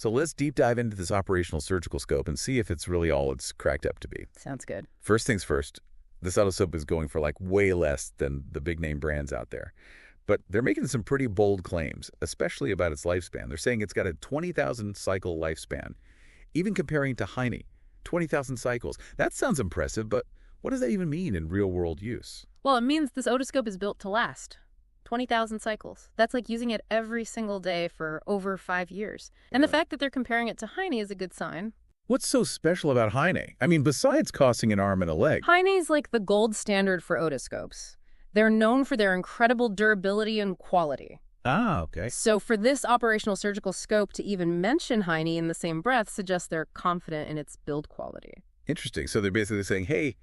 So let's deep dive into this operational surgical scope and see if it's really all it's cracked up to be. Sounds good. First things first, this Otoscope is going for like way less than the big name brands out there. But they're making some pretty bold claims, especially about its lifespan. They're saying it's got a 20,000 cycle lifespan, even comparing to Heine, 20,000 cycles. That sounds impressive, but what does that even mean in real-world use? Well, it means this otoscope is built to last. 20,000 cycles. That's like using it every single day for over 5 years. And the fact that they're comparing it to Heine is a good sign. What's so special about Heine? I mean, besides costing an arm and a leg. Heine's like the gold standard for otoscopes. They're known for their incredible durability and quality. Ah, okay. So for this operational surgical scope to even mention Heine in the same breath suggests they're confident in its build quality. Interesting. So they're basically saying, hey,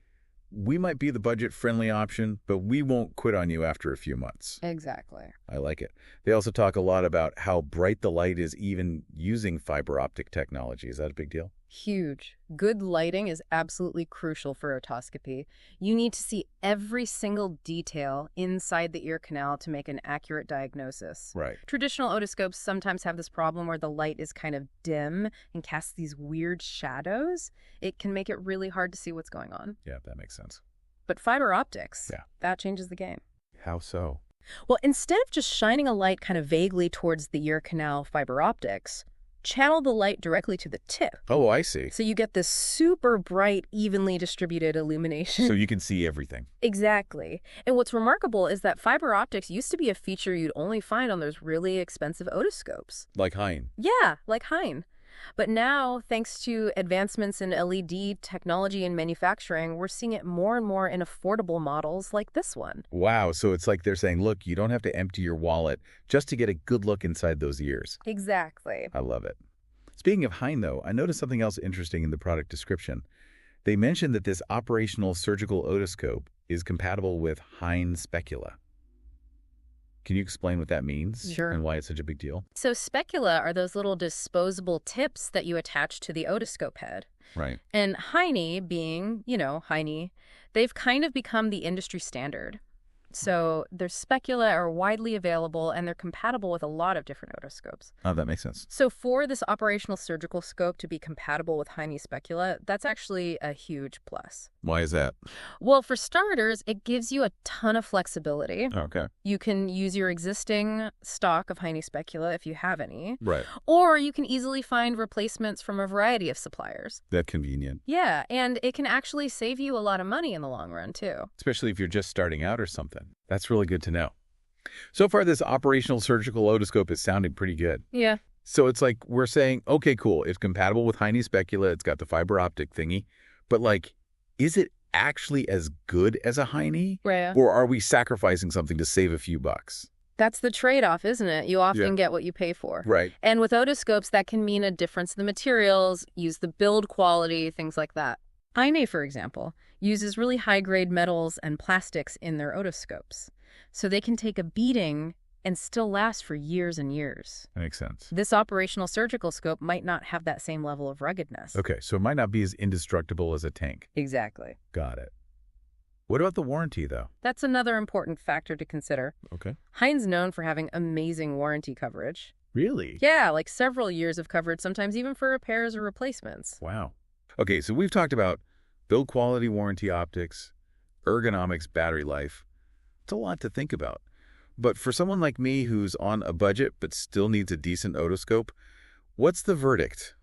we might be the budget-friendly option, but we won't quit on you after a few months. Exactly. I like it. They also talk a lot about how bright the light is even using fiber optic technology. Is that a big deal? Huge. Good lighting is absolutely crucial for otoscopy. You need to see every single detail inside the ear canal to make an accurate diagnosis. Right. Traditional otoscopes sometimes have this problem where the light is kind of dim and casts these weird shadows. It can make it really hard to see what's going on. Yeah, that makes sense. But fiber optics, Yeah. that changes the game. How so? Well, instead of just shining a light kind of vaguely towards the ear canal fiber optics, channel the light directly to the tip. Oh, I see. So you get this super bright, evenly distributed illumination. So you can see everything. Exactly. And what's remarkable is that fiber optics used to be a feature you'd only find on those really expensive otoscopes. Like Heine. Yeah, like Heine. But now, thanks to advancements in LED technology and manufacturing, we're seeing it more and more in affordable models like this one. Wow, so it's like they're saying, look, you don't have to empty your wallet just to get a good look inside those ears. Exactly. I love it. Speaking of Heine, though, I noticed something else interesting in the product description. They mentioned that this operational surgical otoscope is compatible with Heine specula. Can you explain what that means? Sure. And why it's such a big deal? So specula are those little disposable tips that you attach to the otoscope head. Right. And Heine being, Heine, they've kind of become the industry standard. So their specula are widely available and they're compatible with a lot of different otoscopes. Oh, that makes sense. So for this operational surgical scope to be compatible with Heine specula, that's actually a huge plus. Why is that? Well, for starters, it gives you a ton of flexibility. Okay. You can use your existing stock of Heine specula if you have any. Right. Or you can easily find replacements from a variety of suppliers. That's convenient. Yeah, and it can actually save you a lot of money in the long run, too. Especially if you're just starting out or something. That's really good to know. So far, this operational surgical otoscope is sounding pretty good. Yeah. So it's like we're saying, okay, cool. It's compatible with Heine specula. It's got the fiber optic thingy. But like, is it actually as good as a Heine? Right. Or are we sacrificing something to save a few bucks? That's the trade-off, isn't it? You often get what you pay for. Right. And with otoscopes, that can mean a difference in the materials, use the build quality, things like that. Heine, for example, uses really high-grade metals and plastics in their otoscopes. So they can take a beating and still last for years and years. That makes sense. This operational surgical scope might not have that same level of ruggedness. Okay, so it might not be as indestructible as a tank. Exactly. Got it. What about the warranty, though? That's another important factor to consider. Okay. Heine's known for having amazing warranty coverage. Really? Yeah, like several years of coverage, sometimes even for repairs or replacements. Wow. Okay, so we've talked about build quality warranty optics, ergonomics, battery life. It's a lot to think about. But for someone like me who's on a budget but still needs a decent otoscope, what's the verdict?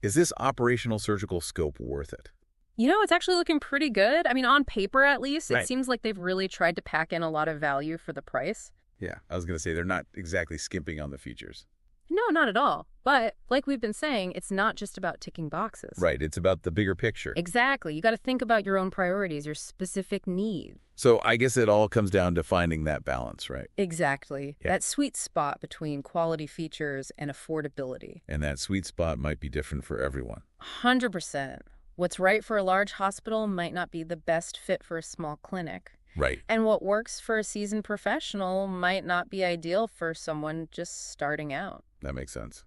Is this operational surgical scope worth it? It's actually looking pretty good. I mean, on paper at least, it Right. seems like they've really tried to pack in a lot of value for the price. Yeah, I was going to say they're not exactly skimping on the features. No, not at all. But like we've been saying, it's not just about ticking boxes. Right, it's about the bigger picture. Exactly. You got to think about your own priorities, your specific needs. So I guess it all comes down to finding that balance, right? Exactly. Yeah. That sweet spot between quality features and affordability. And that sweet spot might be different for everyone. 100%. What's right for a large hospital might not be the best fit for a small clinic. Right. And what works for a seasoned professional might not be ideal for someone just starting out. That makes sense.